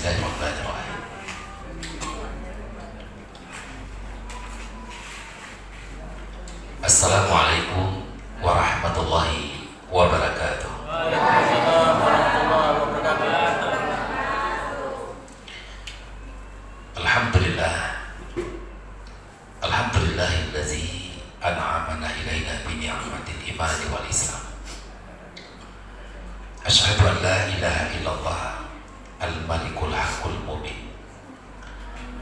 Bismillahirrahmanirrahim. Assalamualaikum warahmatullahi wabarakatuh. Waalaikumsalam warahmatullahi wabarakatuh. Alhamdulillah. Alhamdulillahillazi an'amana ilaina bi ni'matil iman wal islam. Asyhadu an la ilaha illallah al-malikul haqqul mubin.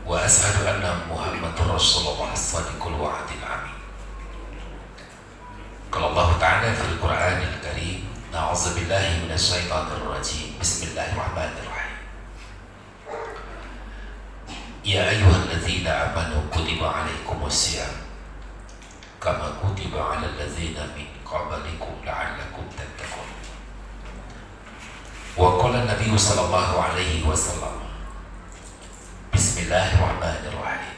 Wa asyhadu anna Muhammadur Rasulullah as-sadiqul wa'dil amin. Qala Allah Ta'ala fil Qur'anil Karim, na'udzu billahi minasy syaithanir rajim. Bismillahirrahmanirrahim. Ya ayyuhalladzina amanu kutiba 'alaikumus-syiyam kama kutiba 'alal ladzina min qablikum la'allakum tattaqun. Wa qala Nabi sallallahu alaihi wasallam, Bismillahirrahmanirrahim.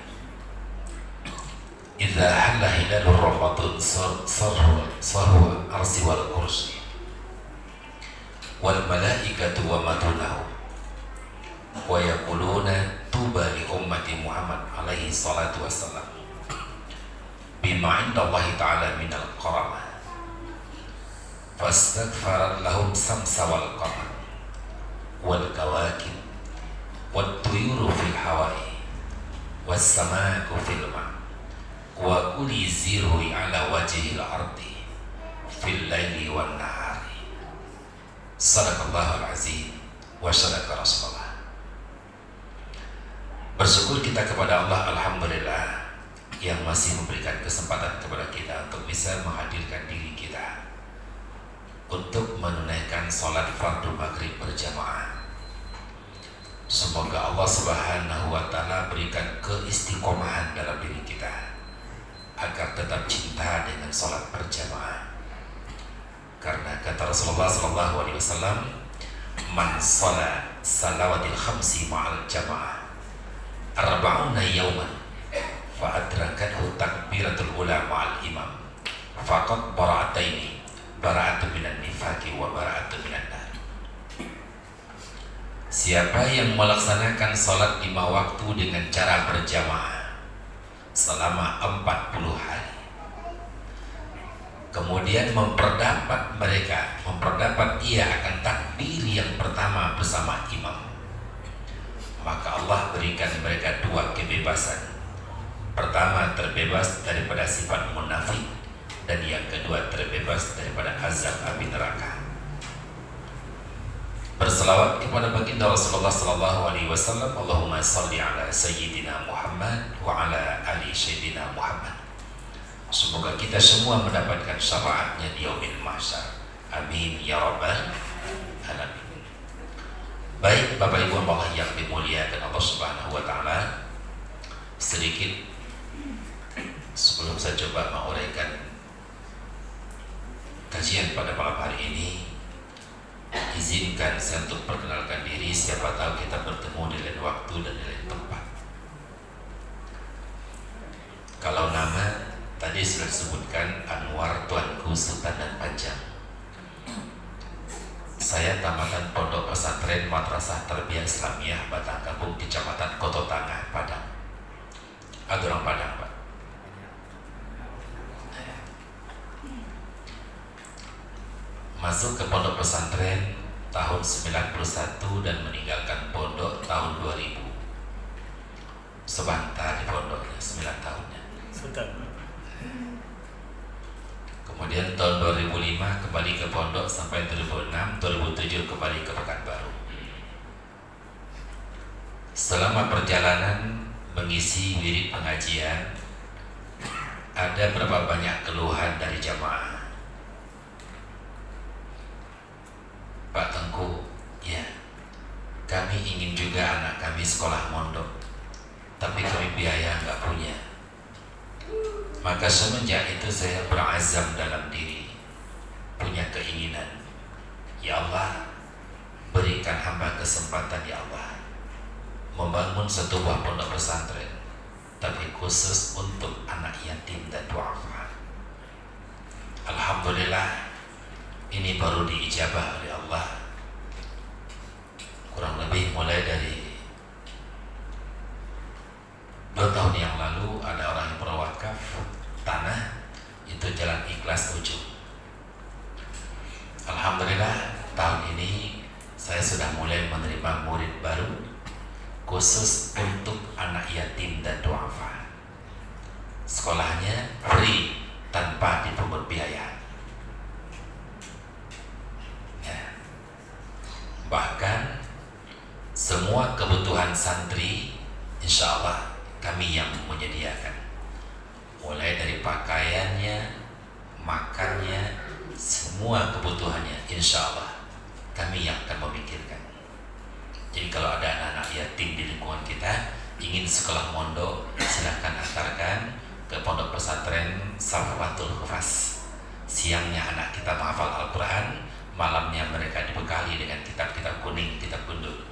Idza halla hilalur Ramadan sarwa arsi wal kursi wal malaikatu wa madunahu wa yaquluna tuba li ummati Muhammad alaihi salatu wassalam bima indallahi ta'ala minal karamah fastaghfarat lahum samsa wal qamar wal kawakib wat tuyuru fil hawai was samaku fil ma' wa kulli zirhui ala wajhil ardi fil laili wan nahari. Sadaqallahul azim wa sadaqa rasulullah. Bersyukur kita kepada Allah, alhamdulillah, yang masih memberikan kesempatan kepada kita untuk bisa menghadirkan diri kita untuk menunaikan salat fardu maghrib berjamaah. Semoga Allah Subhanahu wa taala berikan keistiqomahan dalam diri kita agar tetap cinta dengan salat berjamaah. Karena kata Rasulullah sallallahu alaihi wasallam, man shalla salawatil khamsi ma'al jamaah arba'una yawman fa adrakathu takbiratul ula ma'al imam faqad bara'ataini bara'atu minan nifaqi wa bara'atu minan nar. Siapa yang melaksanakan salat 5 waktu dengan cara berjamaah selama 40 hari, kemudian memperdapat ia akan takbir yang pertama bersama imam, maka Allah berikan mereka 2 kebebasan. Pertama, terbebas daripada sifat munafik, dan yang kedua terbebas daripada azab api neraka. Berselawat kepada baginda Rasulullah sallallahu alaihi wasallam. Allahumma shalli ala sayyidina Muhammad wa ala ali sayyidina Muhammad. Semoga kita semua mendapatkan syafaatnya di yaumil mahsyar. Amin ya rabbal alamin. Baik Bapak Ibu Allah yang dimuliakan Allah Subhanahu wa taala, sedikit sebelum saya coba menguraikan kajian pada malam hari ini, izinkan saya untuk perkenalkan diri. Siapa tahu kita bertemu di lain waktu dan di lain tempat. Kalau nama tadi sudah disebutkan, Anwar Tuanku Sultan dan Panjang. Saya tamatan Pondok Pesantren Madrasah Tarbiyah Islamiyah Batang Kampung, Kecamatan Koto Tangah, Padang. Ada orang Padang, Pak? Masuk ke pondok pesantren tahun 91 dan meninggalkan pondok tahun 2000. Sebentar di pondoknya, 9 tahunnya. Kemudian tahun 2005 kembali ke pondok sampai 2006, 2007 kembali ke Pekanbaru. Selama perjalanan mengisi wirid pengajian, ada berapa banyak keluhan dari jamaah. Pak Tengku, ya, kami ingin juga anak kami sekolah mondok, tapi kami biaya nggak punya. Maka semenjak itu saya berazam dalam diri, punya keinginan, ya Allah, berikan hamba kesempatan ya Allah, membangun sebuah pondok pesantren, tapi khusus untuk anak yatim dan duafa. Alhamdulillah, ini baru diijabah oleh Allah. Kurang lebih mulai dari jalan ikhlas ujung. Alhamdulillah tahun ini saya sudah mulai menerima murid baru khusus untuk anak yatim dan duafa. Sekolahnya free tanpa dipungut biaya. Ya. Bahkan semua kebutuhan santri insya Allah kami yang menyediakan, mulai dari pakaiannya, makannya, semua kebutuhannya insya Allah kami yang akan memikirkan. Jadi kalau ada anak-anak yatim di lingkungan kita ingin sekolah mondok, silahkan antarkan ke pondok pesantren Safawatul Hufaz. Siangnya anak kita menghafal Al-Quran, malamnya mereka dibekali dengan kitab-kitab kuning, kitab gundul.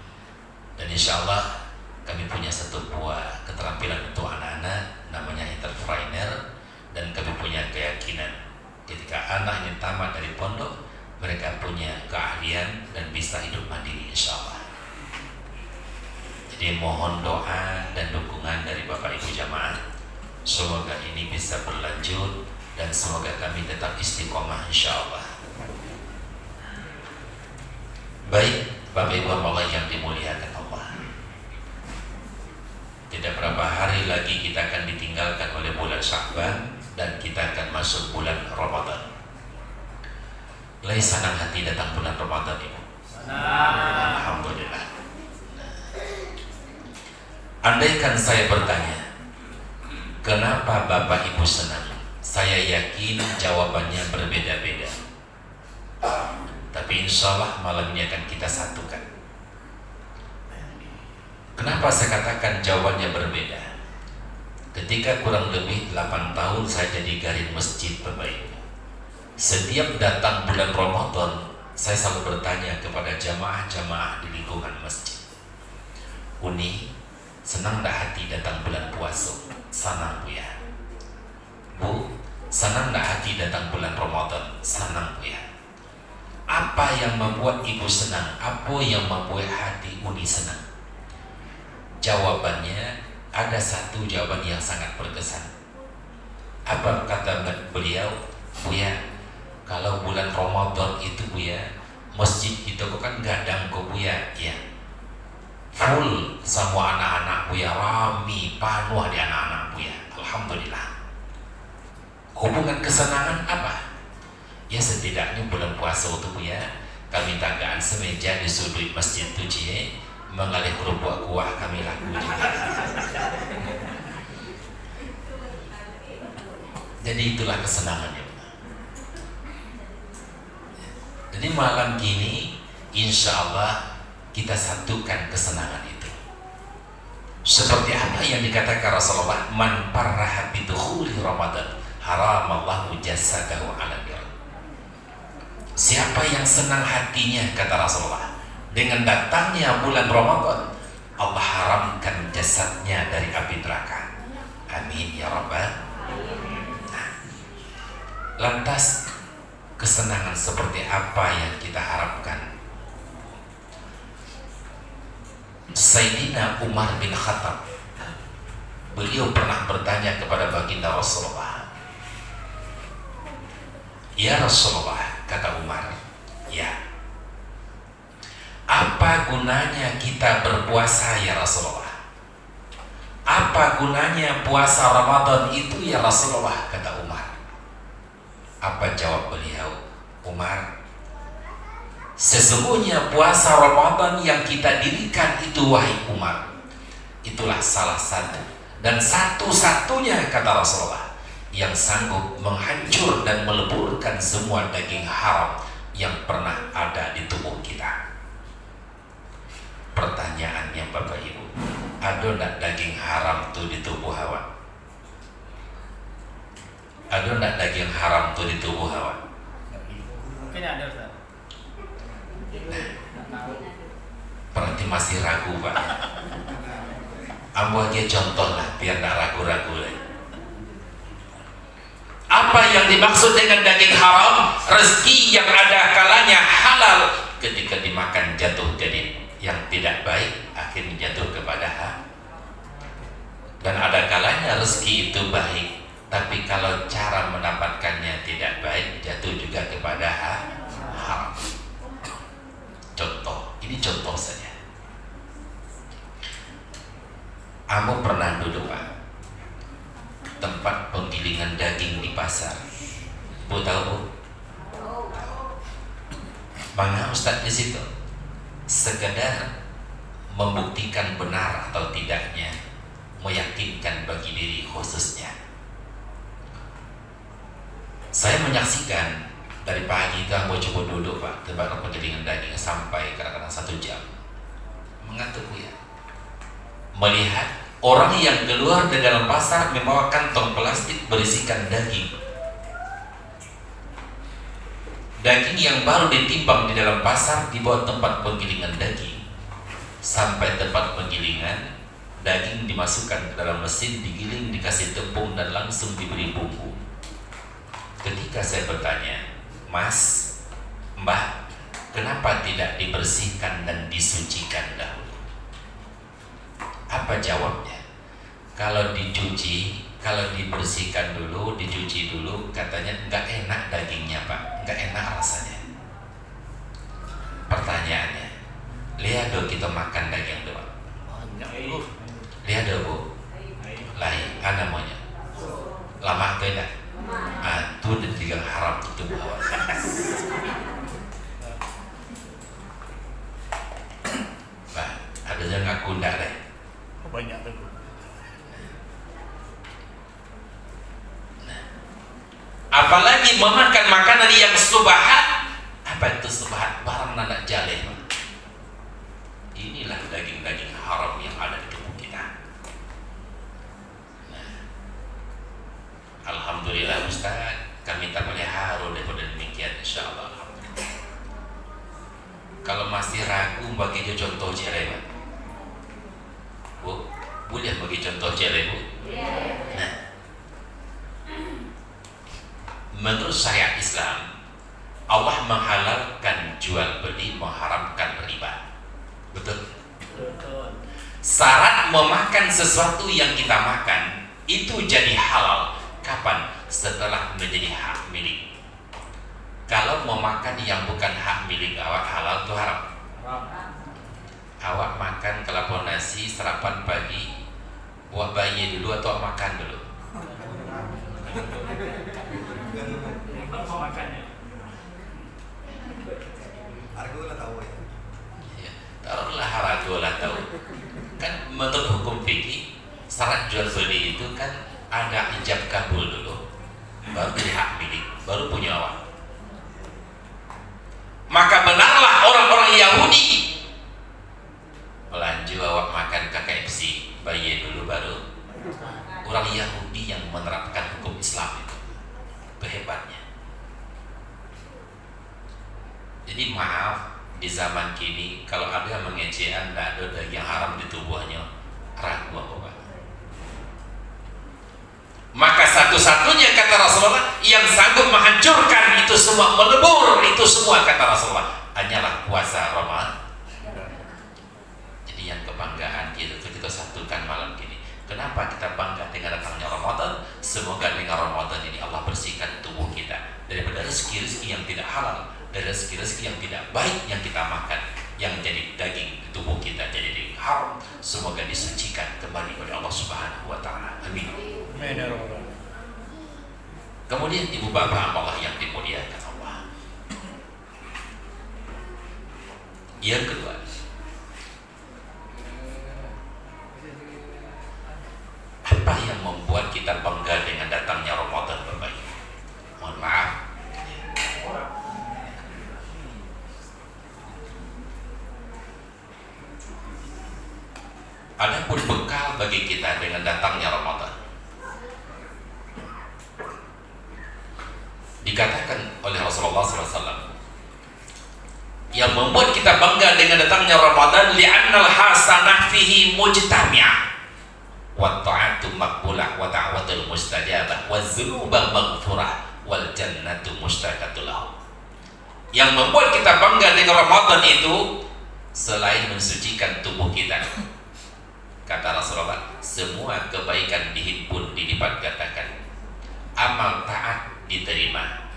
Dan insya Allah kami punya satu buah keterampilan untuk anak-anak, namanya entrepreneur, dan kami punya keyakinan ketika anak ini tamat dari pondok, mereka punya keahlian dan bisa hidup mandiri insya Allah. Jadi mohon doa dan dukungan dari Bapak Ibu jamaah, semoga ini bisa berlanjut dan semoga kami tetap istiqomah insya Allah. Baik Bapak Ibu Allah yang dimuliakan Allah, tidak berapa hari lagi kita akan ditinggalkan oleh bulan Sya'ban dan kita akan masuk bulan Ramadan. Mulai senang hati datang bulan Ramadan Ibu. Alhamdulillah. Andaikan saya bertanya, kenapa Bapak Ibu senang? Saya yakin jawabannya berbeda-beda. Tapi insya Allah malam ini akan kita satukan. Kenapa saya katakan jawabannya berbeda? Ketika kurang lebih 8 tahun saya jadi garin masjid Bapak Ibu, setiap datang bulan Ramadan saya selalu bertanya kepada jamaah-jamaah di lingkungan masjid, Uni, senang tak hati datang bulan puasa? Senang Bu ya. Bu, senang tak hati datang bulan Ramadan? Senang Bu ya. Apa yang membuat ibu senang? Apa yang membuat hati Uni senang? Jawabannya ada satu jawaban yang sangat berkesan. Apa kata beliau? Bu ya, kalau bulan Ramadan itu Bu ya, masjid itu kan gadang kok Bu ya, ya. Full semua anak-anak Bu ya, rami, panuh di anak-anak Bu ya. Alhamdulillah. Hubungan kesenangan apa? Ya setidaknya bulan puasa itu Bu ya, kami tanggaan semeja di sudut masjid itu cie, mengalih kerupuk kuah kami laku juga. Jadi itulah kesenangannya. Jadi malam kini insya Allah kita satukan kesenangan itu. Seperti apa yang dikatakan Rasulullah, man parraha bidukhuli Ramadan haramallahu jasadahu 'ala nar. Siapa yang senang hatinya, kata Rasulullah, dengan datangnya bulan Ramadan, Allah haramkan jasadnya dari api neraka. Amin ya rabbal. Nah, lantas kesenangan seperti apa yang kita harapkan? Sayyidina Umar bin Khattab, beliau pernah bertanya kepada baginda Rasulullah, ya Rasulullah, kata Umar, ya, apa gunanya kita berpuasa ya Rasulullah? Apa gunanya puasa Ramadan itu ya Rasulullah, kata Umar. Apa jawab beliau? Umar, sesungguhnya puasa Ramadan yang kita dirikan itu wahai Umar, itulah salah satu dan satu-satunya, kata Rasulullah, yang sanggup menghancur dan meleburkan semua daging haram yang pernah ada di tubuh kita. Pertanyaannya Bapak Ibu, ada enggak daging haram tuh di tubuh Hawa? Ada enggak daging haram tuh di tubuh Hawa? Mungkin ada Ustaz. Berarti masih ragu Pak. Ambo aja contoh lah biar enggak ragu-ragu lagi. Apa yang dimaksud dengan daging haram? Rezeki yang ada kalanya halal, ketika dimakan jatuh jadi yang tidak baik, akhirnya jatuh kepada dan ada kalanya rezeki itu baik Tapi kalau cara mendapatkannya tidak baik, jatuh juga kepada haram. Contoh, ini contoh saja. Kamu pernah duduk Pak, tempat penggilingan daging di pasar. Bu tahu Bu? Mana Ustadz di situ? Sekedar membuktikan benar atau tidaknya, meyakinkan bagi diri khususnya. Saya menyaksikan dari pagi itu aku coba duduk Pak, tempat penggilingan daging sampai kadang-kadang 1 jam. Mengantuk ya. Melihat orang yang keluar dari dalam pasar membawa kantong plastik berisikan daging. Daging yang baru ditimbang di dalam pasar dibawa tempat penggilingan daging. Sampai tempat penggilingan, daging dimasukkan ke dalam mesin, digiling, dikasih tepung dan langsung diberi bumbu. Ketika saya bertanya, Mas, Mbak, kenapa tidak dibersihkan dan disucikan dahulu? Apa jawabnya? Kalau dicuci, kalau dibersihkan dulu, dicuci dulu, katanya nggak enak dagingnya Pak, nggak enak rasanya. Pertanyaannya, lihat dong kita makan daging doang. Lihat dong Bu, lain, ada maunya. Lama tuh enggak? Itu dan juga haram itu bawah. Nah, ada yang ngaku enggak deh. Banyak tuh. Apalagi memakan makanan yang subhat. Apa itu subhat? Barang nanak jaleh. Inilah daging-daging haram yang ada di tubuh kita. Nah, alhamdulillah Ustaz, kami tak boleh haru daripada demikian, insyaAllah. Kalau masih ragu, bagi contoh jelek Pak. Bu, boleh bagi contoh jelek Bu? Nah, menurut syariat Islam, Allah menghalalkan jual beli, mengharamkan riba. Betul? Syarat memakan sesuatu yang kita makan itu jadi halal. Kapan? Setelah menjadi hak milik. Kalau memakan yang bukan hak milik awak, halal itu haram. Awak makan kelapa nasi sarapan pagi, buah bayi dulu atau makan dulu? Ya, taruhlah harago lah tahu. Kan menurut hukum fikih syarat jual beli itu kan ada ijab kabul dulu, baru jadi hak milik, baru punya awak. Maka benarlah orang-orang Yahudi melanjut awak makan KFC bayi dulu baru. Orang Yahudi yang menerapkan hukum Islam itu hebatnya. Jadi maaf, di zaman kini kalau ada yang mengejek Anda ada daging haram di tubuhnya, ragu apa Pak? Maka satu-satunya kata Rasulullah yang sanggup menghancurkan itu semua, melebur itu semua, kata Rasulullah, hanyalah puasa Ramadan. Jadi yang kebanggaan kita itu kita satukan malam ini. Kenapa kita bangga dengan datangnya Ramadan? Semoga dengan Ramadan ini Allah bersihkan tubuh kita daripada rezeki-rezeki yang tidak halal, dari rezeki-rezeki yang tidak baik yang kita makan, yang jadi daging di tubuh kita jadi daging haram. Semoga disucikan kembali oleh Allah Subhanahu wa taala. Amin. Kemudian ibu bapak Allah yang dimuliakan Allah. Yang kedua, apa yang membuat kita bangga dengan datangnya Ramadan Bapak Ibu? Mohon maaf. Adapun bekal bagi kita dengan datangnya Ramadan. Dikatakan oleh Rasulullah SAW, yang membuat kita bangga dengan datangnya Ramadan, li'annal hasanah fihi mujtami'ah, wa ta'atu maqbulah, wa da'watul mustajabah, wa dzunuba maghfurah, wal jannatu mustaqatul lahu. Yang membuat kita bangga dengan Ramadan itu, selain mensucikan tubuh kita, kata Rasulullah, semua kebaikan dihimpun dilipat gandakan. amal taat diterima,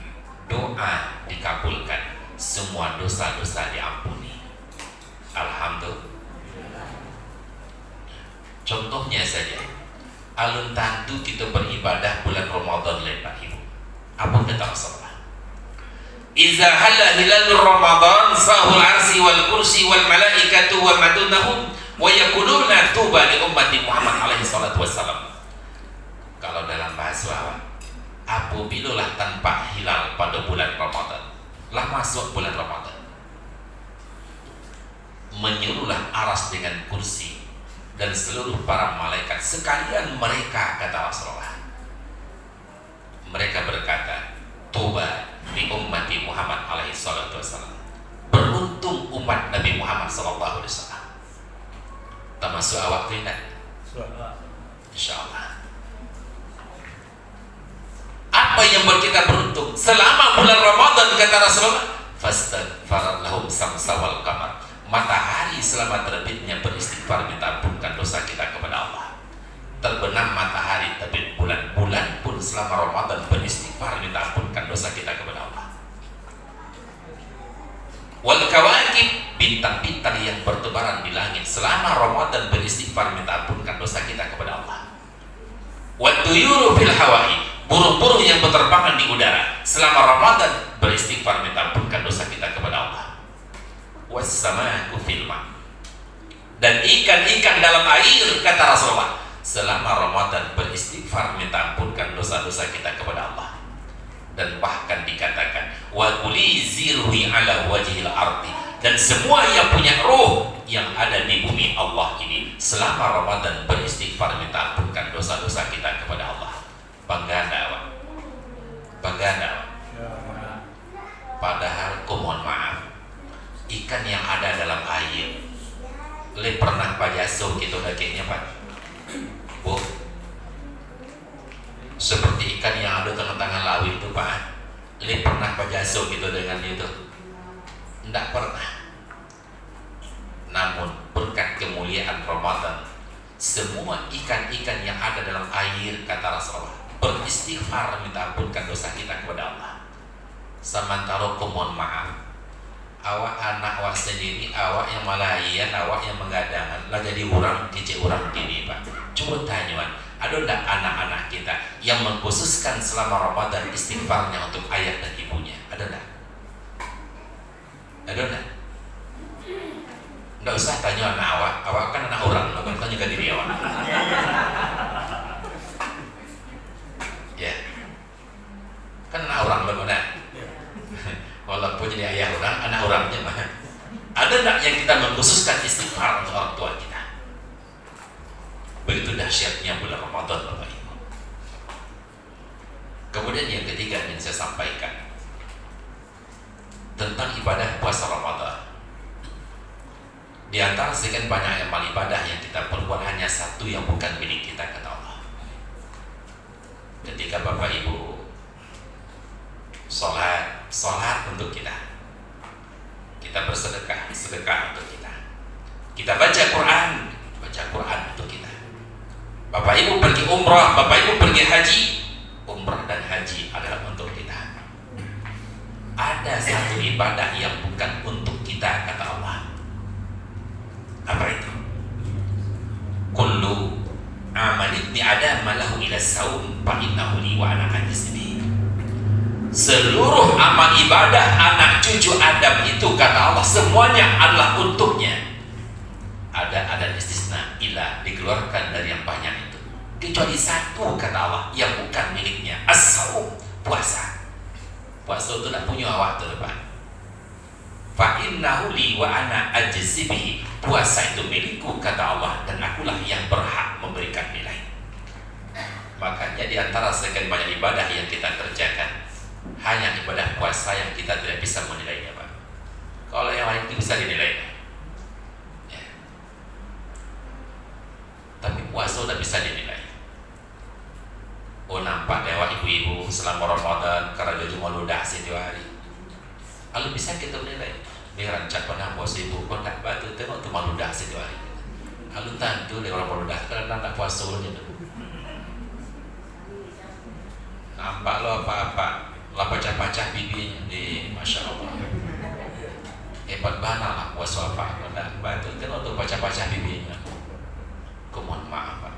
doa dikabulkan, semua dosa-dosa diampuni. Alhamdulillah. Contohnya saja, alun tantu kita beribadah bulan Ramadan lepas ibu. Apa kata Rasulullah? Iza halla hilalur Ramadan sahul arsi wal kursi wal malaikatu wa madunahum wa yakuluna tuba li ummati Muhammad alaihi salatu wassalam. Kalau dalam bahasa Arab, apabila tanpa hilal pada bulan Ramadan, lah masuk bulan Ramadan, menyuruhlah aras dengan kursi dan seluruh para malaikat sekalian mereka, kata Rasulullah. Mereka berkata, tuba di ummati Muhammad alaihi salatu wassalam. Beruntung umat Nabi Muhammad sallallahu alaihi wasallam. Termasuk awak tidak? Insyaallah. Apa yang buat kita beruntung? Selama bulan Ramadan, kata Rasulullah, fastaghfar lahum samsa wal qamar. Matahari selama terbitnya beristighfar minta ampunkan dosa kita kepada Allah. Terbenam matahari terbit bulan, bulan pun selama Ramadan beristighfar minta ampunkan dosa kita kepada Allah. Wal kawakib, bintang-bintang yang bertebaran di langit selama Ramadan beristighfar minta ampunkan dosa kita kepada Allah. Wa tuyuru fil hawa'i, burung-burung yang berterbangan di udara selama Ramadan beristighfar minta ampunkan dosa kita kepada Allah. Wassamaku fil ma, dan ikan-ikan dalam air, kata Rasulullah, selama Ramadan beristighfar minta ampunkan dosa-dosa kita kepada Allah. Dan bahkan dikatakan wa kulli zirhi ala wajhil ardi, dan semua yang punya roh yang ada di bumi Allah ini selama Ramadan beristighfar minta ampunkan dosa-dosa kita kepada Allah. Bangga enggak? Bangga enggak? Padahal ku mohon maaf, ikan yang ada dalam air, le pernah pajasuh gitu dagingnya Pak? Bu, seperti ikan yang ada tengah-tengah laut itu Pak, le pernah pajasuh gitu dengan itu? Tidak pernah. Namun berkat kemuliaan Ramadan, semua ikan-ikan yang ada dalam air, kata Rasulullah, beristighfar minta ampunkan dosa kita kepada Allah. Sementara ku mohon maaf, awak anak awak sendiri, awak yang malayan, awak yang menggadangan lah jadi orang kecil orang gini Pak. Coba tanyaan, ada enggak anak-anak kita yang mengkhususkan selama Ramadan istighfarnya untuk ayah dan ibunya? Ada enggak? Ada enggak? Enggak usah tanya anak awak kan anak orang, lo kan tanya ke diri awak. Ya, kan anak orang lo mana? Walaupun jadi ayah orang, anak orangnya mah. Ada enggak yang kita mengkhususkan istighfar untuk orang tua kita? Begitu dahsyatnya bulan Ramadan, Bapak Ibu. Kemudian yang ketiga yang saya sampaikan tentang ibadah puasa Ramadan. Di antara sekian banyak amal ibadah yang kita perbuat, hanya satu yang bukan milik kita, kata Allah. Ketika Bapak Ibu sholat untuk kita bersedekah untuk kita baca Quran untuk kita. Bapak Ibu pergi umrah, Bapak Ibu pergi haji, umrah dan haji adalah untuk kita. Ada satu ibadah yang bukan untuk kita, kata Allah. Apa itu? Kullu amal ibni adam lahu ila saum fa innahu li wa ana ajzibi. Seluruh amal ibadah anak cucu Adam itu, kata Allah, semuanya adalah untuknya. Ada istisna, ila, dikeluarkan dari yang banyak itu, kecuali satu, kata Allah, yang bukan miliknya, as-saum, puasa. Puasa itu tidak punya awak tuh depan. Fa innahu li wa ana ajzibi. Puasa itu milikku, kata Allah, dan akulah yang berhak memberikan nilai. Makanya di antara sekian banyak ibadah yang kita kerjakan, hanya ibadah puasa yang kita tidak bisa menilainya, Pak. Kalau yang lain itu bisa dinilai, ya. Tapi puasa udah bisa dinilai. Oh, nampak dewa ibu-ibu selama Ramadan karena dia cuma ludah setiap hari. Lalu bisa kita menilai, biar rancak pada puasa ibu kok tak batu tengok tu malu dah setiap hari. Lalu tentu dia orang malu dah karena tak puasa gitu. ampak lo apa-apa lah pacah-pacah bibinya di Masya Allah. Hebat banget lah puasa apa benar betul kan untuk pacah-pacah bibinya. Mohon maaf Pak,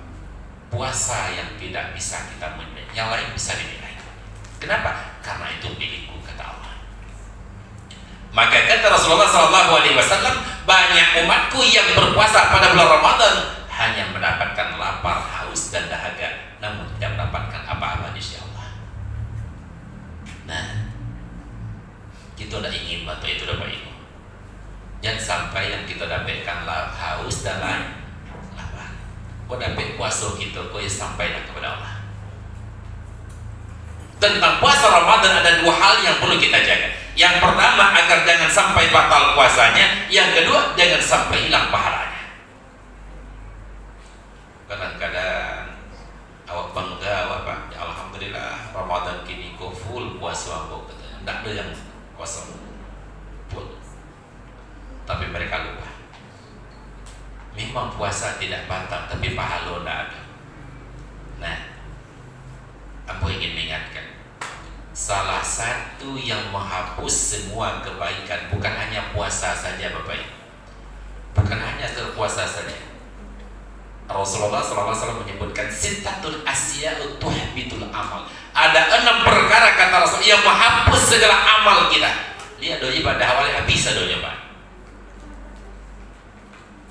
puasa yang tidak bisa kita menilai, yang lain bisa dinilai. Kenapa? Karena itu milikku kata Allah. Maka kata Rasulullah SAW, banyak umatku yang berpuasa pada bulan Ramadan hanya mendapatkan lapar, haus dan dahaga, namun tidak mendapatkan apa-apa insya Allah. Nah, kita tidak ingin atau itu dapat ini. Jangan sampai yang kita dapatkan haus dan lapar. Kau dapat puasa kita, kau sampaikan kepada Allah. Tentang puasa Ramadan ada dua hal yang perlu kita jaga. Yang pertama agar jangan sampai batal puasanya. Yang kedua jangan sampai hilang pahalanya. Kadang-kadang awak bangga awak Pak, ya alhamdulillah Ramadan kini kau full puasa awak. Tidak ada yang puasa full. Tapi mereka lupa. Memang puasa tidak batal, tapi pahala tidak ada. Nah, aku ingin mengingatkan, salah satu yang menghapus semua kebaikan bukan hanya puasa saja Bapak Ibu, bukan hanya puasa saja. Rasulullah SAW menyebutkan sittatul asya'u tuhbitul amal. Ada 6 perkara kata Rasul yang menghapus segala amal kita. Lihat doanya pada awalnya bisa doanya Pak.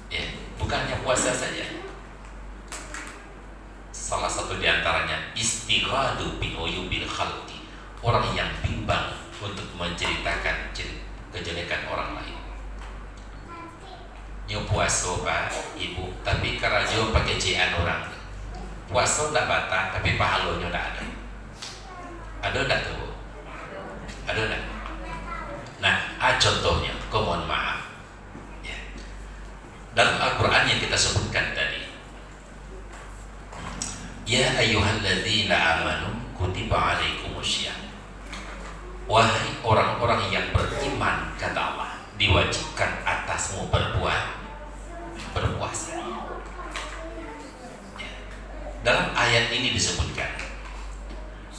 Ya, bukannya puasa saja. Salah satu diantaranya istighadu bi uyubil khalqi, orang yang bimbang untuk menceritakan kejelekan orang lain. Nyo puasa Pak Ibu, tapi karajo pakai cian orang. Puasa tidak batal, tapi pahalanya tidak ada. Ada tidak tuh? Ada tidak? Nah, contohnya, mohon maaf. Dalam Al-Quran yang kita sebutkan tadi, ya ayyuhalladzina amanu kutiba alaikumussyam, wahai orang-orang yang beriman kata Allah, diwajibkan atasmu berpuasa. Ya. Dalam ayat ini disebutkan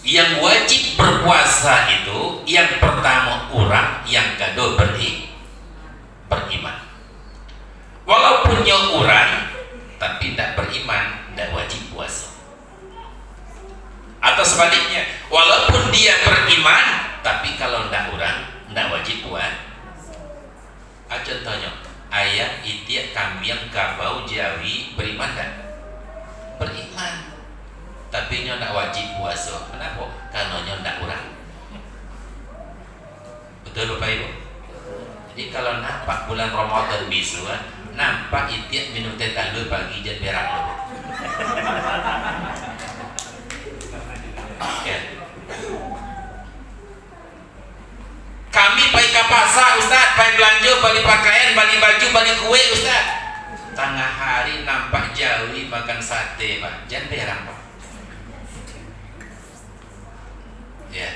yang wajib berpuasa itu yang pertama orang yang kedua beriman. Walaupun orang tapi tidak beriman, tidak wajib puasa. Atau sebaliknya, walaupun dia beriman, tapi kalau tidak orang, tidak wajib puasa. Contohnya, ayah itiak kambing kabau jawi beriman kan? Beriman, tapi tidak wajib puasa. Kenapa? Karena tidak orang. Betul Bapak Ibu? Jadi kalau nampak bulan Ramadan bisu, nampak itiak minum teh talur pagi dan berak lo. Ya. Kami pergi ke pasar Ustaz, pergi belanja, beli pakaian, beli baju, beli kue Ustaz. Tengah hari nampak jawi makan sate Pak, jangan berak Pak. Ya.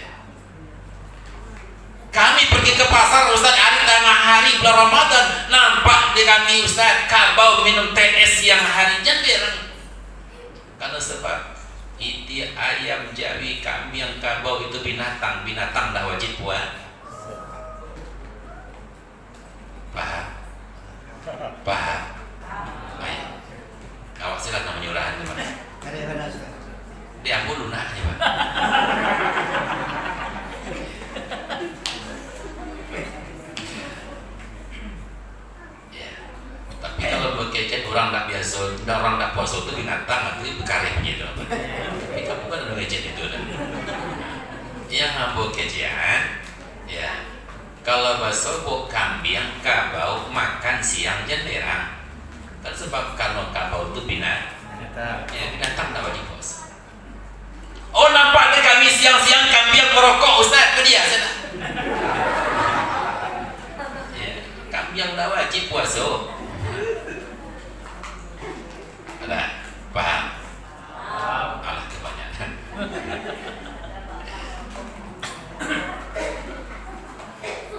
Kami pergi ke pasar Ustaz, hari tengah hari bulan Ramadan, nampak di kami Ustaz kabau minum TS yang hari jangan. Karena sebab itu ayam jawi kambing yang kabau itu binatang dah wajib puasa. Paham? Baik. Awak silakan menyurahkan teman. Diambil lunaknya Pak. Tapi kalau berkecet orang tak biasa, orang tak puasa itu binatang itu berkarya begitu. Kita bukan udah ngecet itu dah. Yang ngambil kecian, ya. Kalau bakso bok kambing, kabau makan siang jenderang. Kan sebab kalau kabau itu binatang, ya binatang tak wajib puasa. Oh nampak deh kami siang-siang kambing merokok Ustaz ke dia sana. Ya, kambing tak wajib puasa. Ada paham? Alah kebanyakan.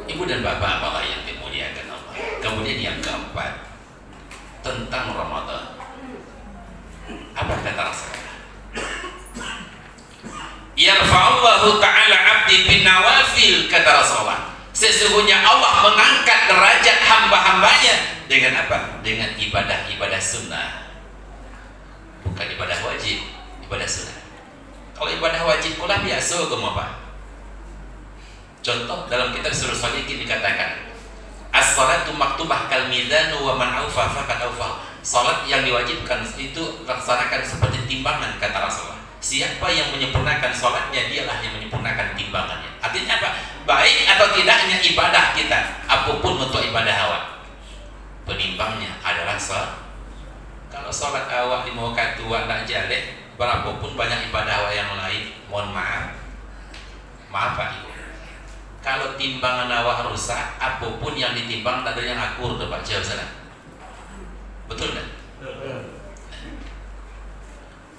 Ibu dan bapak apalah yang dimuliakan Allah. Kemudian yang keempat tentang Ramadan. Apa kata Rasulullah? Yarfa'u Rafa'allahu ta'ala 'abdi bin nawafil, kata Rasulullah. Sesungguhnya Allah mengangkat derajat hamba-hambanya dengan apa? Dengan ibadah-ibadah sunnah. Bukan ibadah wajib, ibadah sunnah. Kalau ibadah wajib pula biasa kamu apa? Contoh dalam kitab Surah Shalikin dikatakan, as-salatu maktubah kal mizan wa man awfa faqad awfa. Salat yang diwajibkan itu laksanakan seperti timbangan, kata Rasulullah. Siapa yang menyempurnakan salatnya, dialah yang menyempurnakan timbangannya. Artinya apa? Baik atau tidaknya ibadah kita, apapun bentuk ibadah awak, penimbangnya adalah salat. Kalau salat awak 5 waktu awak tak jaleh, berapapun banyak ibadah awak yang lain, mohon maaf Pak Ibu, kalau timbangan awak rusak, apapun yang ditimbang tak ada yang akur tu Pak Jauh sana. Betul tak?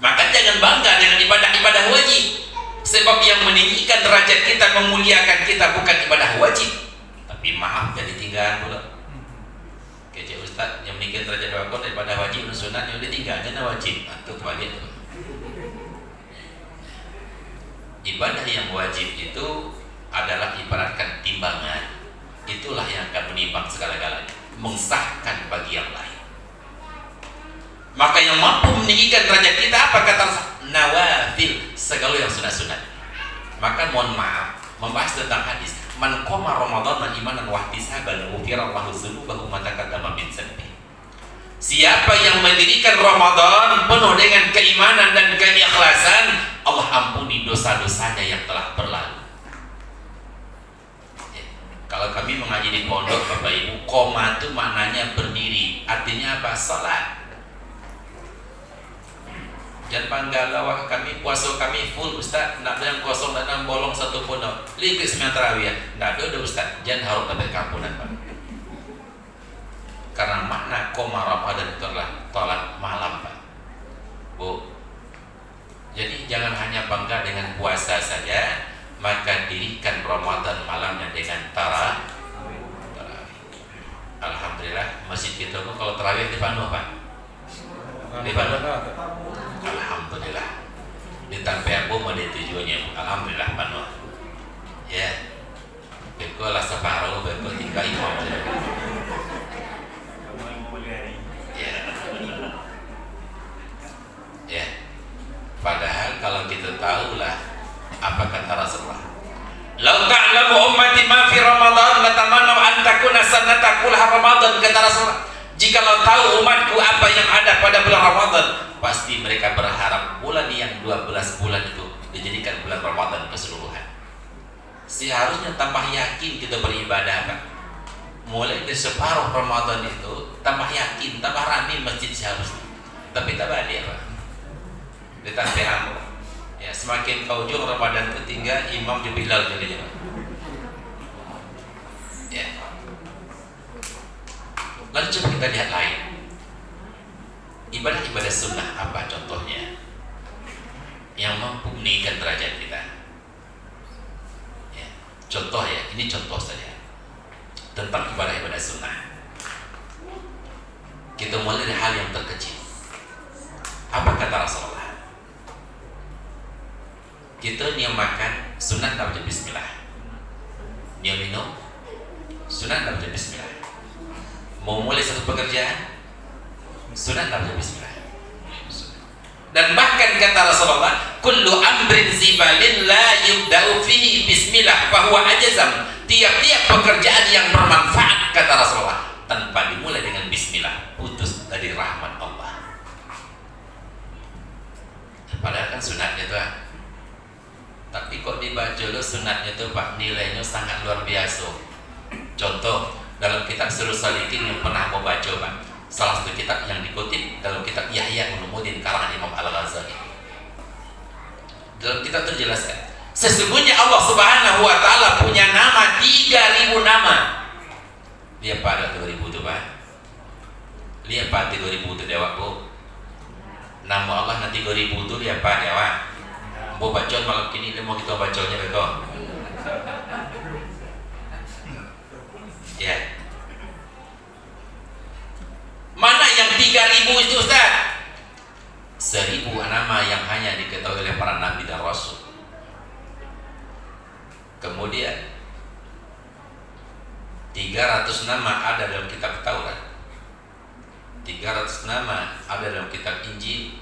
Maka jangan bangga dengan ibadah-ibadah wajib, sebab yang meninggikan derajat kita, memuliakan kita bukan ibadah wajib, tapi maaf jadi tinggal pula. Kecil Ustaz yang meninggikan derajat wakon daripada wajib dan sunat yang ditinggalkan wajib. Itu balik. Ibadah yang wajib itu adalah ibaratkan timbangan. Itulah yang akan menimbang segala-galanya, mensahkan bagi yang lain. Maka yang mampu meninggikan derajat kita apa, kata nawafil, segala yang sunat-sunat. Maka mohon maaf membahas tentang hadis, man qama Ramadan imanan wa ihtisaban ghufirallahu dzunubahu ma taqaddama min dhanbi. Siapa yang mendirikan Ramadan penuh dengan keimanan dan keikhlasan, Allah ampuni dosa-dosanya yang telah berlalu. Kalau kami mengaji di pondok Bapak Ibu, koma itu maknanya berdiri, artinya apa? Salat. Jangan panggala wah kami puasa kami full Ustaz, nak ada yang kosong dan yang bolong satu pun no. Likit sembilan tarawih, nak ada Ustaz. Jangan harus sampai kampunan Pak. Karena makna koma Ramadan itu adalah tolak malam Pak. Bu. Jadi jangan hanya bangga dengan puasa saja, maka dirikan Ramadan malamnya dengan tarawih. Alhamdulillah masjid kita pun kalau tarawih di Panu Pak. Di Panu. Alhamdulillah. Ditampai aku mau tujuannya. Alhamdulillah Panu. Ya. Beko lah separuh, beko tinggal imam. Ya. Ya. Padahal kalau kita tahulah apa kata Rasulullah, "Lau ta'lamu ummati ma fi Ramadan latamannu an takuna sanata kullaha Ramadan," kata Rasulullah. Jikalau tahu umatku apa yang ada pada bulan Ramadan, pasti mereka berharap bulan yang 12 bulan itu dijadikan bulan Ramadan keseluruhan. Seharusnya tambah yakin kita beribadah Pak. Mulai dari separuh Ramadan itu tambah yakin, tambah rame masjid seharusnya. Tapi tak balik Pak. Ditambah amro. Ya, semakin kau ujung Ramadan itu tinggal imam di Bilal jadinya. Ya. Lalu coba kita lihat lain. Ibadah-ibadah sunnah apa contohnya yang mampu meninggikan derajat kita? Ya. Contoh ya, ini contoh saja tentang ibadah-ibadah sunnah. Kita mulai dari hal yang terkecil. Apa kata Rasulullah? Kita niat makan sunat tak baca bismillah, niat minum sunat tak baca bismillah, mau mulai satu pekerjaan sunat tak baca bismillah. Dan bahkan kata Rasulullah, kullu amrin zibalin la yubda'u fihi bismillah fahuwa ajazam. Tiap-tiap pekerjaan yang bermanfaat, kata Rasulullah, tanpa dimulai dengan bismillah, putus dari rahmat Allah. Padahal kan sunatnya tuh, tapi kok dibaca lo sunatnya tuh Pak, nilainya sangat luar biasa. Contoh dalam kitab Surah Shalikin yang pernah mau baca Pak, salah satu kitab yang dikutip dalam kitab Yahya Ulumuddin karangan Imam Al-Ghazali. Dalam kitab terjelaskan, sesungguhnya Allah Subhanahu wa taala punya nama 3000 nama. Lihat pada 2000 itu Pak. Lihat pada 2000 itu dewa Bu. Nama Allah nanti 3000 itu lihat pada dewa. Mau bacaan malam kini mau kita bacanya beko. Ya. Mana yang 3000 itu Ustaz? 1000 nama yang hanya diketahui oleh para nabi dan rasul. Kemudian 300 nama ada dalam kitab Taurat, 300 nama ada dalam kitab Injil,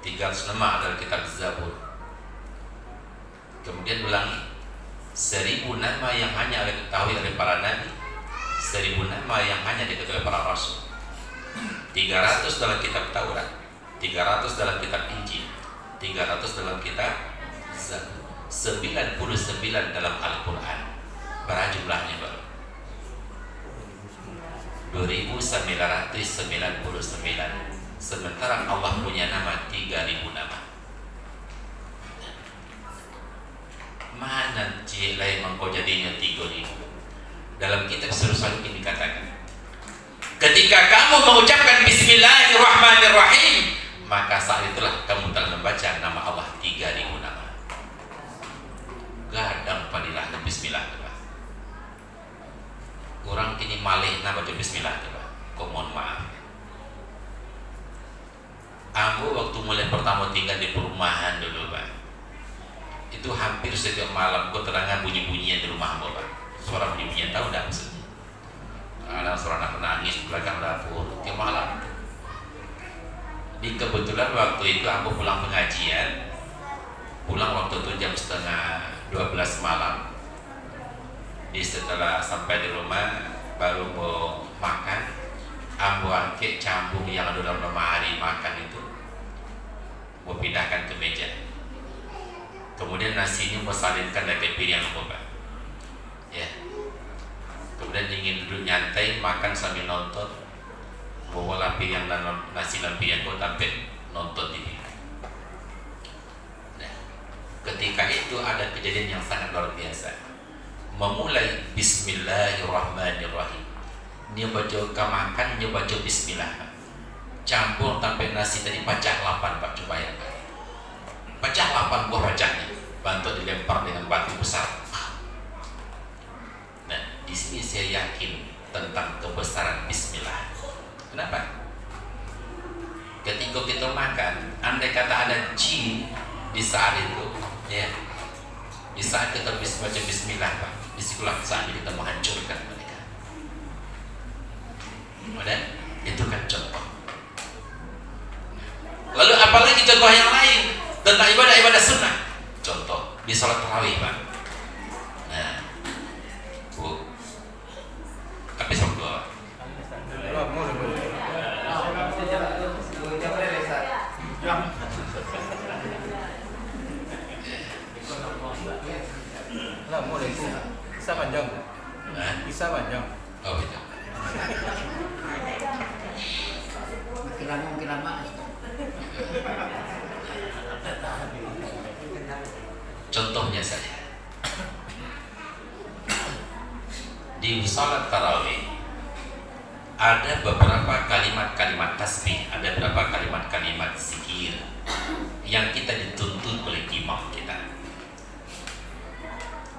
300 nama ada dalam kitab Zabur. Kemudian ulangi, 1000 nama yang hanya diketahui oleh para nabi, 1000 nama yang hanya diketahui oleh para rasul. 300 dalam kitab Taurat, 300 dalam kitab Injil, 300 dalam kitab Zabur, 99 dalam Al-Quran. Berapa jumlahnya baru? 2999. Sementara Allah punya nama 3000 nama. Mana cik lain mengkau jadinya 3000? Dalam kitab Surah Al-Qur'an dikatakan, ketika kamu mengucapkan Bismillahirrahmanirrahim, maka saat itulah kamu telah membaca nama Allah 3000 nama. Gadang padilah Bismillah. Kurang kini malih nama baca Bismillah coba. Kau mohon maaf. Ambo waktu mulai pertama tinggal di perumahan dulu, Pak, itu hampir setiap malam kau terangan bunyi-bunyian di rumah Ambo, Pak. Suara bunyi-bunyian tahu enggak maksudnya? Ada suara anak menangis di belakang dapur tiap malam. Di kebetulan waktu itu Ambo pulang pengajian, pulang waktu itu jam setengah 12 malam. Setelah sampai di rumah baru mau makan, Ambo angkat cambung yang ada dalam lemari makan itu, mau pindahkan ke meja. Kemudian nasinya mau salinkan dari piring Ambo, Pak. Ya. Kemudian ingin duduk nyantai makan sambil nonton, bawa piring dan nasi dan piring kau tampil nonton TV. Nah, ketika itu ada kejadian yang sangat luar biasa. Memulai Bismillahirrahmanirrahim, dia baca makan, dia baca Bismillah, campur sampai nasi tadi pecah 8, Pak. Coba ya, pecah 8 buah pecahnya, bantu dilempar dengan batu besar. Nah, di sini saya yakin tentang kebesaran Bismillah. Kenapa? Ketika kita makan, andai kata ada jin di saat itu, ya, di saat kita baca Bismillah, Pak, disitulah saatnya kita menghancurkan mereka. Dan itu kan contoh. Lalu apalagi contoh yang lain tentang ibadah sunnah? Contoh di salat tarawih, Pak. Nah, Bu, habis waktu. Lah mulai kisah panjang. Kisah panjang. Oh itu. Mungkin lama. Contohnya saja di salat tarawih ada beberapa kalimat-kalimat tasbih, ada beberapa kalimat-kalimat zikir yang kita dituntut oleh imam kita.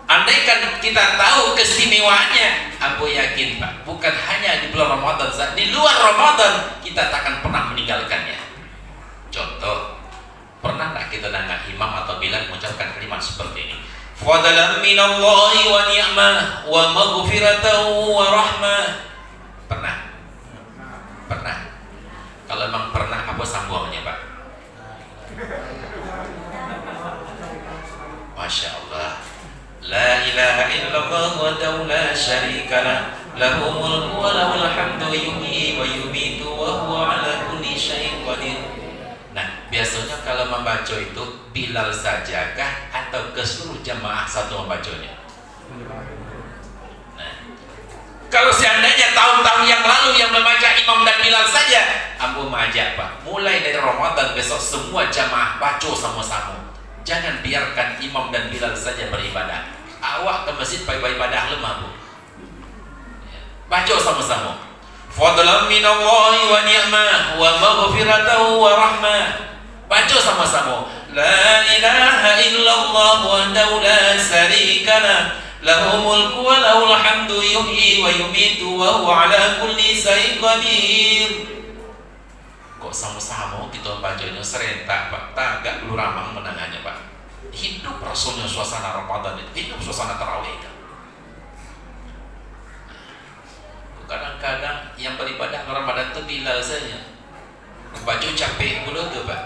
Andaikan kita tahu keistimewaannya, aku yakin, Pak, bukan hanya di bulan Ramadan saja, di luar Ramadan kita tak akan pernah meninggalkannya. Contoh, pernah tak kita dengar imam atau bilal mengucapkan kalimat seperti ini? Fadlan minallahi wa ni'mah wa maghfiratan wa rahmah. Pernah? Pernah? Kalau memang pernah, apa sambungannya, Pak? Masya Allah. La ilaha illallah wa la syarika lah, lahu mulku wa lahul hamdu yuhyi wa yumitu wa huwa ala kulli syai'in qadir. Nah, biasanya kalau membaca itu Bilal sajakah atau ke seluruh jamaah satu membacanya? Nah, kalau seandainya tahun-tahun yang lalu yang membaca Imam dan Bilal saja, aku mengajak, Pak, mulai dari Ramadan besok semua jamaah baca sama-sama. Jangan biarkan Imam dan Bilal saja beribadah. Awak ke masjid beribadah lemah, Bu. Baca sama-sama. Fadlan minallahi wa ni'mah wa maghfiratan wa rahmah. Baca sama-sama. La ilaha illallah wahdahu la syarika lah, lahu mulku wa lahul hamdu yuhyi wa yumitu wa huwa ala kulli syai'in qadir. Kok sama-sama kita bacanya serentak, Pak? Tak agak perlu ramang menangannya, Pak. Hidup Rasulnya suasana Ramadan itu, hidup suasana tarawih itu. Kadang-kadang yang beribadah Ramadan itu bila saja baju capek dulu tuh Pak.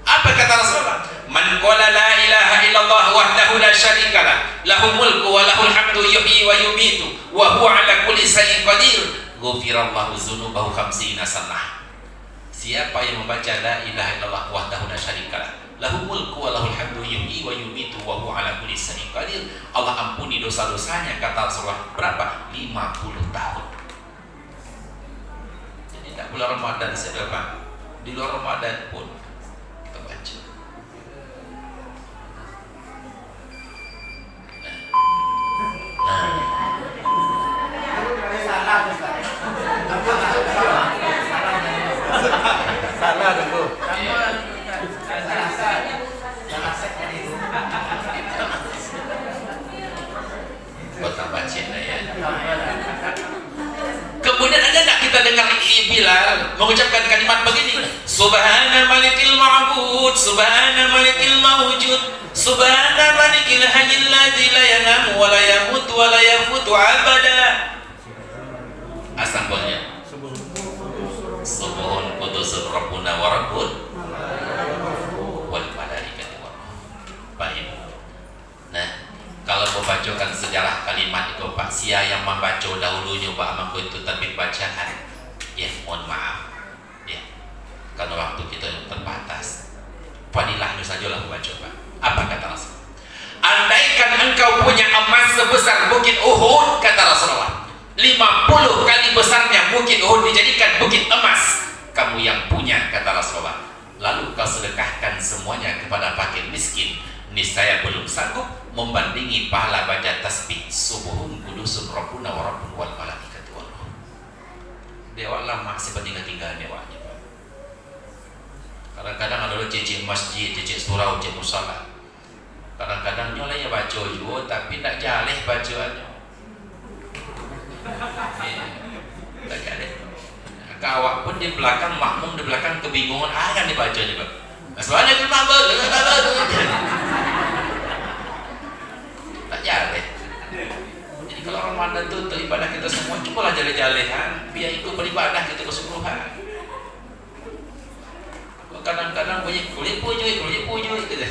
Apa kata Rasulullah? Man qala la ilaha illallah wahdahu la syarika lah, lahul mulku wa lahul hamdu yuhyi wa yumitu wa huwa ala kulli syai'in qadir, ghufirallahu dzunubahu 50 sanah. Siapa yang membaca la ilaha illallah wahdahu la syarika lah, lahul mulku wa lahul hamdu yuhyi wa yumitu wa huwa ala kulli syai'in qadir, Allah ampuni dosa-dosanya, kata Rasulullah, berapa? 50 tahun. Jadi tak bulan Ramadan saja Pak, di luar Ramadan pun kita baca. Salah dulu. Kota baca ya. Kemudian ada tak kita dengar Bilal mengucapkan kalimat begini, Subhana malikil ma'bud, Subhana malikil mawjud, Subhana malikil hayyil ladzi la yanamu wa la yamutu wa la yafutu abada. Asalnya Subuhun qudusun rabbuna wa rabbun wal malaikati wa ruh. Baik. Nah, kalau membacakan sejarah kalimat itu Pak, sia yang membaca dahulunya Pak maka itu terbit bacaan. Ya, mohon maaf. Ya. Karena waktu kita terbatas. Padilahnya sajalah membaca Pak. Apa kata Rasul? Andaikan engkau punya emas sebesar bukit Uhud, kata Rasulullah, 50 kali besarnya bukit Uhud dijadikan bukit emas, kamu yang punya, kata Rasulullah. Lalu kau sedekahkan semuanya kepada fakir miskin, niscaya belum sanggup membandingi pahala baca tasbih subuhun kudusun rabbuna wa rabbun wal malaikatu wa ruh. Dewa lama sepentinggal dewanya Pak. Kadang-kadang ada cecek masjid, cecek surau, cecek musala. Kadang-kadang nyolanya baca juga tapi tak jaleh bacaannya. Tak jaleh. Kawak pun di belakang, makmum di belakang kebingungan, kan dibaca nih Pak. Soalnya cuma tak jaleh. Jadi kalau Ramadan itu ibadah kita semua cukup jaleh-jalehan, biar ikut beribadah kita keseluruhan. Kadang-kadang banyak kulit pujuk gitu.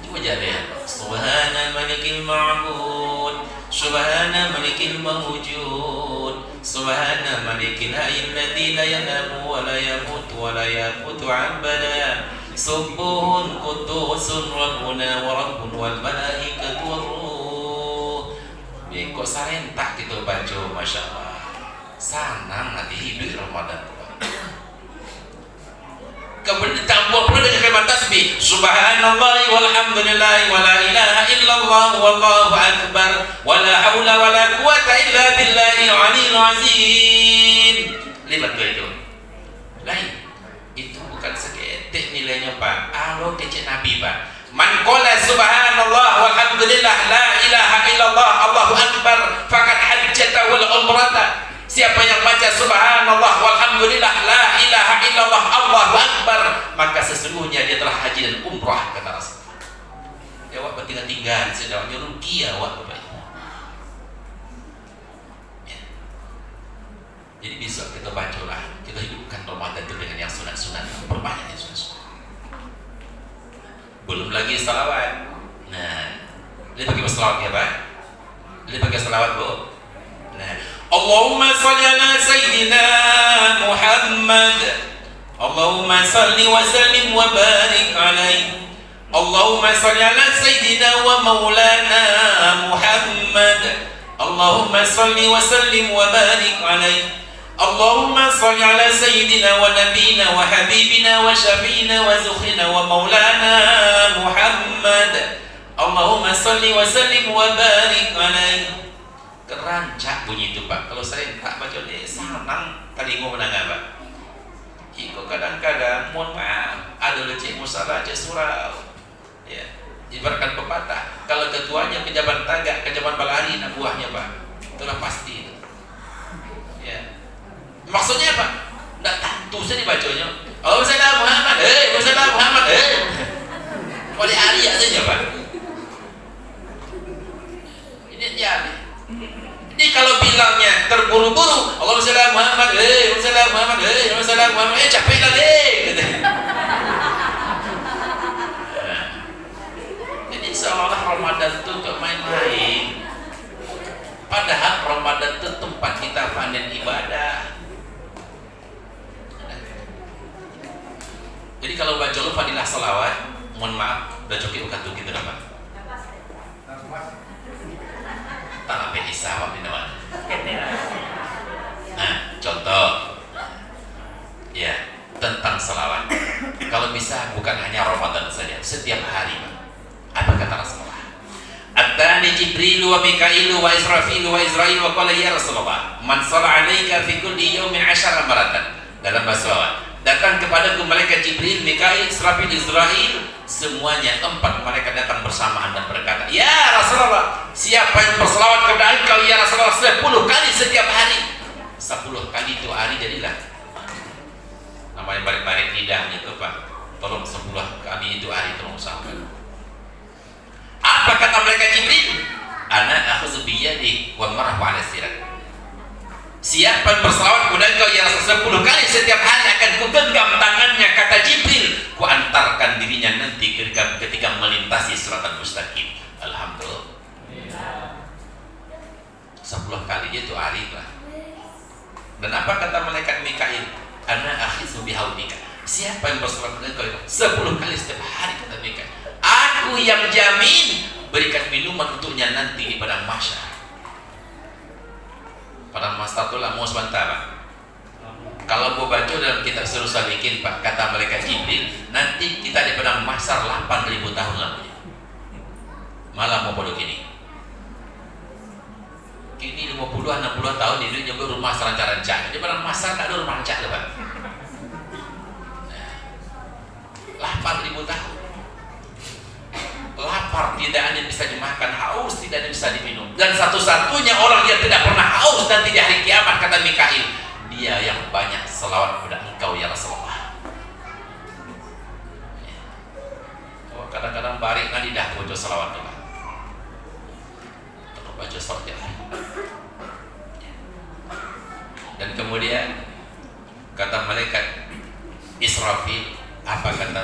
Coba jaleh. Subhana malikil ma'bud, Subhana malikil mawjud, Subhana malikil hayyil ladzi la yanamu wa la yamutu wa la yafutu abada, Subuhun qudusun rabbuna wa rabbun wal malaikatu war ruh. Kok sarentak kita baca, Masya Allah. Sanang nanti hidup Ramadan. Kemudian ditambah pula dengan kalimat tasbih, Subhanallah walhamdulillah wa la ilaha illallah wallahu akbar wa la haula wa la quwata illa billahi al-aliyyil azim. Lihat itu. Lain. Itu bukan seketik nilainya Pak. Alo kecil Nabi Pak. Man qala subhanallah walhamdulillah la ilaha illallah allahu akbar faqad hajjata wal umrata. Siapa yang baca subhanallah walhamdulillah la ilaha illallah allahu akbar, maka sesungguhnya dia telah haji dan umrah, kata Rasul. Ya awak bertinggal-tinggal sedawanya rugi awak Bapak. Ya. Jadi besok kita bacalah, kita hidupkan Ramadan itu dengan yang sunat-sunat, perbanyak yang sunat-sunat. Belum lagi salawat. Nah, lihat bagi salawat ya Pak. Lihat bagi salawat Bu. Nah, Allahumma salli ala Sayyidina Muhammad, Allahumma salli wa sallim wa barik alaihi, Allahumma salli ala Sayyidina wa maulana Muhammad, Allahumma salli wa sallim wa barik alaihi, Allahumma salli ala Sayyidina wa nabina wa habibina wa syafiina wa zukhrina wa maulana Muhammad, Allahumma salli wa sallim wa barik alaihi. Kerancak bunyi itu Pak. Kalau saya tak baca dia sanang tadi mau menang Pak. Iko kadang-kadang mohon maaf ada leceh musalah cek surau. Ya, ibaratkan pepatah. Kalau ketuanya kejaban tagak, kejaban balari, nak buahnya Pak. Itulah pasti itu. Ya. Maksudnya apa? Nggak tentu saja dibacanya. jalin. Jadi kalau bilangnya terburu-buru, Allahumma shalli ala Muhammad, Allahumma shalli ala Muhammad, Allahumma shalli ala Muhammad, capek lah gitu. Jadi seolah-olah Ramadan itu untuk main-main. Padahal Ramadan itu tempat kita panen ibadah. Jadi kalau baca lu fadilah salawat, mohon maaf, udah joki bukan tuh gitu nama. Tak apa isawab ini nama. Nah, contoh, ya tentang salawat. Kalau bisa bukan hanya Ramadan saja, setiap hari, Pak. Apa kata Rasulullah? Atani Jibril wa Mikail wa Israfil wa Israil wa qala ya Rasulullah, man shalla 'alaika fi kulli yawmin 10 maratan. Dalam bahasa salawat, datang kepadaku malaikat Jibril, Mikail, Israfil, Israil, semuanya 4 malaikat datang bersamaan dan berkata, ya Rasulullah, siapa yang berselawat kepada engkau ya Rasulullah 10 kali setiap hari. 10 kali itu hari jadilah namanya balik-balik lidahnya itu Pak. Tolong 10 kali itu hari, tolong usahakan. Apa kata malaikat Jibril? Ana akhudzu biyadi wa marhu 'ala sirat. Siapa yang berselawat kepada engkau ya Rasul 10 kali setiap hari akan kugenggam tangannya, kata Jibril, ku antarkan dirinya nanti ketika melintasi siratan mustaqim. Alhamdulillah. 10 kali dia itu hari lah. Dan apa kata malaikat Mikail? Ana akhidzu bihaudika. Siapa yang berselawat kepada engkau 10 kali setiap hari, kata Mikail, aku yang jamin berikan minuman untuknya nanti di padang mahsyar. Padang mahsyar itu lah mau sebentar Pak. Kalau mau baca dalam kitab Sirrus Salikin Pak, kata malaikat Jibril, nanti kita di padang mahsyar 8.000 tahun lamanya. Malah mau bodoh gini. Kini 50-60 tahun ini juga rumah seranca-ranca. Di padang mahsyar tak ada rumah ranca loh Pak. 8.000 tahun. Lapar tidak ada yang bisa dimakan, haus tidak ada yang bisa diminum, dan satu-satunya orang yang tidak pernah haus nanti di hari kiamat, kata Mikail, dia yang banyak selawat kepada engkau ya Rasulullah. Oh, kadang-kadang barik nanti dah baca selawat tu Pak. Terus baca selawat ya. Dan kemudian kata malaikat Israfil, apa kata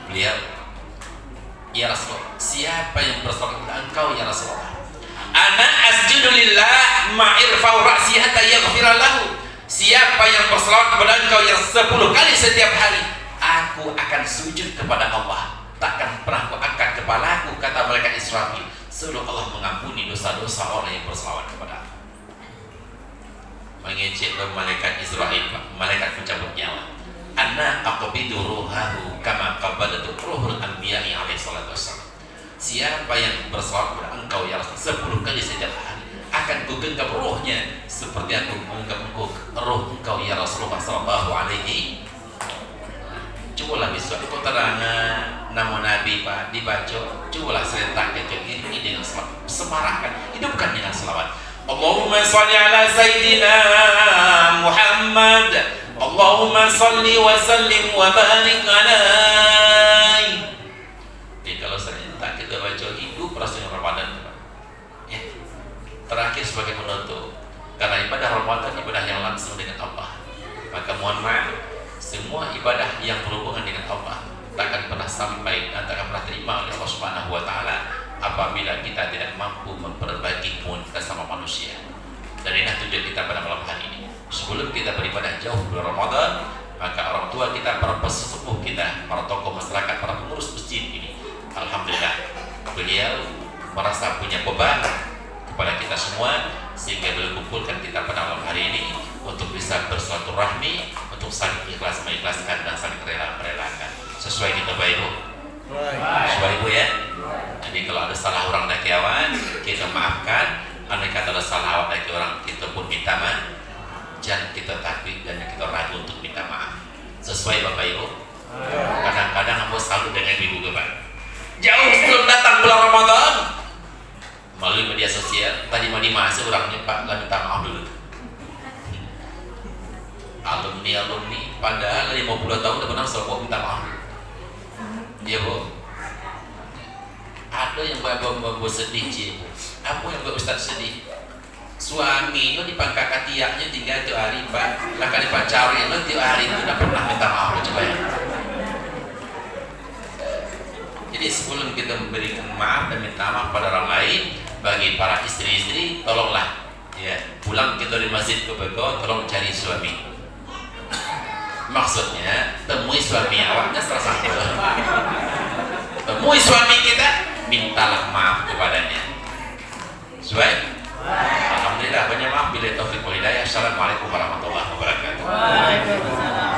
beliau? Ya Rasulullah, siapa yang berselawat kepada engkau ya Rasulullah? Ana asjudu lillah ma'irfa'u ra'si hatta yaghfira lahu. Siapa yang berselawat kepada engkau yang 10 kali setiap hari, aku akan sujud kepada Allah, takkan pernah aku angkat kepalaku, kata malaikat Israfil, sebelum Allah mengampuni dosa-dosa orang yang berselawat kepada aku. Mengejek malaikat Israfil, malaikat pencabut nyawa. Anna aqbidu ruhahu kama qabadatu ruhul anbiya'i alaihi salatu wassalam. Siapa yang berselawat kepada engkau ya Rasul 10 kali setiap hari, akan kugenggam rohnya seperti aku menggenggam roh engkau ya Rasulullah sallallahu alaihi. Cobalah besok itu terangan nama Nabi Pak dibaca, cobalah serentak ini dengan semarakkan, hidupkan dengan selawat. Allahumma shalli ala sayyidina Muhammad, Allahumma salli wa sallim wa barik alaihi. Jadi kalau serentak kita baca hidup rasanya Ramadan ya. Terakhir sebagai penutup, karena ibadah Ramadan ibadah yang langsung dengan Allah, maka mohon maaf, semua ibadah yang berhubungan dengan Allah takkan pernah sampai dan takkan pernah terima oleh Allah Subhanahu wa taala apabila kita tidak mampu memperbaiki hubungan kita sama manusia. Dan inilah tujuan kita pada malam hari ini. Sebelum kita beribadah jauh bulan Ramadan, maka orang tua kita, para pesepuh kita, para tokoh masyarakat, para pengurus masjid ini, alhamdulillah beliau merasa punya beban kepada kita semua, sehingga beliau kumpulkan kita pada malam hari ini untuk bisa bersilaturahmi, untuk saling ikhlas mengikhlaskan dan saling rela-merelakan. Sesuai kita Bapak Ibu? Sesuai Ibu ya? Jadi kalau ada salah orang dakiawan, kita maafkan. Andai kata ada salah daki orang, kita pun minta maaf. Jangan kita takut dan kita ragu untuk minta maaf. Sesuai Bapak Ibu? Kadang-kadang aku selalu dengan ibu Bapak. Jauh sebelum datang bulan Ramadan, melalui media sosial, tadi masuk orangnya Pak, lah minta maaf dulu. Alumni padahal 50 tahun udah benar selalu minta maaf. Iya Bu. Ada yang bawa sedih sih. Apa yang buat Ustaz sedih? Suaminya di pangkat tiaknya tinggal tiap hari Pak. Lah kan dipacarin lo tiap hari itu udah pernah minta maaf coba ya. Jadi sebelum kita memberikan maaf dan minta maaf pada orang lain, bagi para istri-istri tolonglah ya, pulang kita dari masjid ke Bego, tolong cari suami. Maksudnya temui suami awaknya salah satu. Temui suami kita, mintalah maaf kepadanya. Suai? Alhamdulillah banyak maaf. Bila taufik wal hidayah. Assalamualaikum warahmatullahi wabarakatuh. Waalaikumsalam.